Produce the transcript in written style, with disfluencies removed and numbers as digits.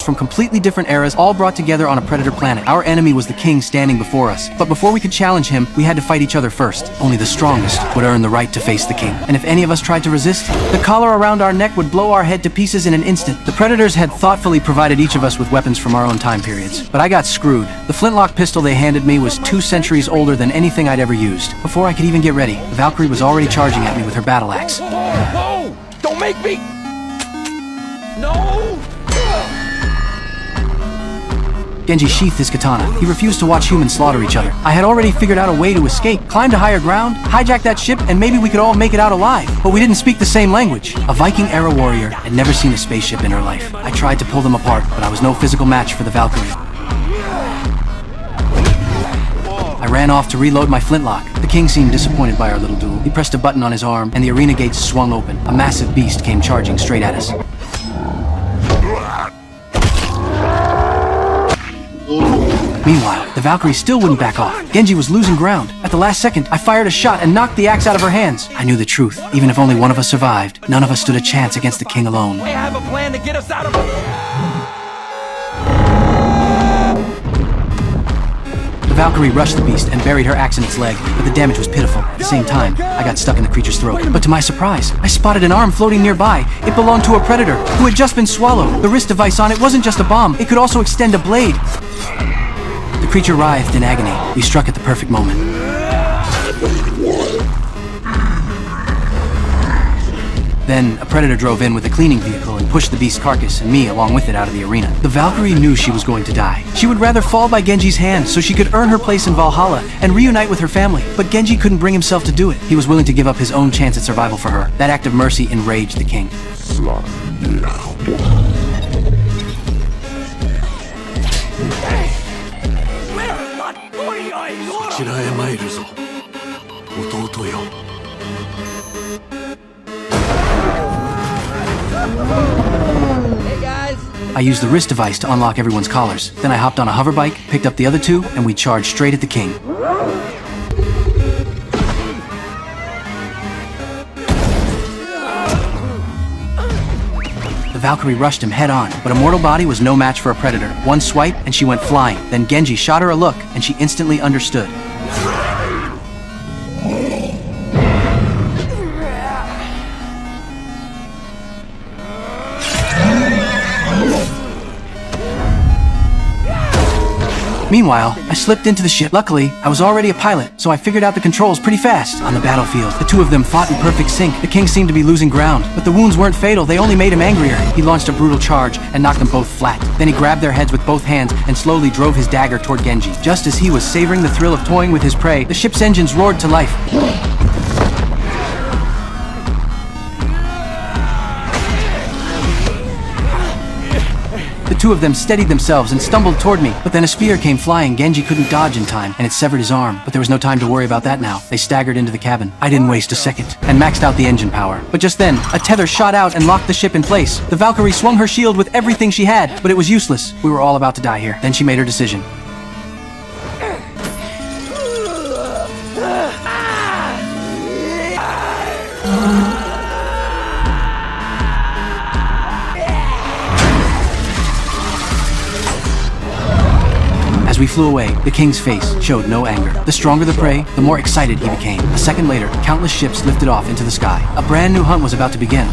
from completely different eras, all brought together on a predator planet. Our enemy was the king standing before us, but before we could challenge him, we had to fight each other first. Only the strongest would earn the right to face the king. And if any of us tried to resist, the collar around our neck would blow our head to pieces in an instant. The predators had thoughtfully provided each of us with weapons from our own time periods. But I got screwed. The flintlock pistol they handed me was 2 centuries older than anything I'd ever used. Before I could even get ready, the Valkyrie was already charging at me with her battle axe. No! Don't make me! No! Genji sheathed his katana. He refused to watch humans slaughter each other. I had already figured out a way to escape, climb to higher ground, hijack that ship, and maybe we could all make it out alive. But we didn't speak the same language. A Viking-era warrior had never seen a spaceship in her life. I tried to pull them apart, but I was no physical match for the Valkyrie. I ran off to reload my flintlock. The king seemed disappointed by our little duel. He pressed a button on his arm, and the arena gates swung open. A massive beast came charging straight at us. Meanwhile, the Valkyrie still wouldn't back off. Genji was losing ground. At the last second, I fired a shot and knocked the axe out of her hands. I knew the truth. Even if only one of us survived, none of us stood a chance against the king alone. I have a plan to get us out of The Valkyrie rushed the beast and buried her axe in its leg, but the damage was pitiful. At the same time, I got stuck in the creature's throat. But to my surprise, I spotted an arm floating nearby. It belonged to a predator who had just been swallowed. The wrist device on it wasn't just a bomb, it could also extend a blade. The creature writhed in agony. We struck at the perfect moment. Then, a predator drove in with a cleaning vehicle and pushed the beast's carcass and me along with it out of the arena. The Valkyrie knew she was going to die. She would rather fall by Genji's hand so she could earn her place in Valhalla and reunite with her family. But Genji couldn't bring himself to do it. He was willing to give up his own chance at survival for her. That act of mercy enraged the king. Hey guys! I used the wrist device to unlock everyone's collars. Then I hopped on a hover bike, picked up the other 2, and we charged straight at the king. The Valkyrie rushed him head on, but a mortal body was no match for a predator. One swipe, and she went flying. Then Genji shot her a look, and she instantly understood. Meanwhile, I slipped into the ship. Luckily, I was already a pilot, so I figured out the controls pretty fast. On the battlefield, the 2 of them fought in perfect sync. The king seemed to be losing ground, but the wounds weren't fatal. They only made him angrier. He launched a brutal charge and knocked them both flat. Then he grabbed their heads with both hands and slowly drove his dagger toward Genji. Just as he was savoring the thrill of toying with his prey, the ship's engines roared to life. The 2 of them steadied themselves and stumbled toward me, but then a spear came flying. Genji couldn't dodge in time, and it severed his arm. But there was no time to worry about that now. They staggered into the cabin. I didn't waste a second, and maxed out the engine power. But just then, a tether shot out and locked the ship in place. The Valkyrie swung her shield with everything she had, but it was useless. We were all about to die here. Then she made her decision. As we flew away, the king's face showed no anger. The stronger the prey, the more excited he became. A second later, countless ships lifted off into the sky. A brand new hunt was about to begin.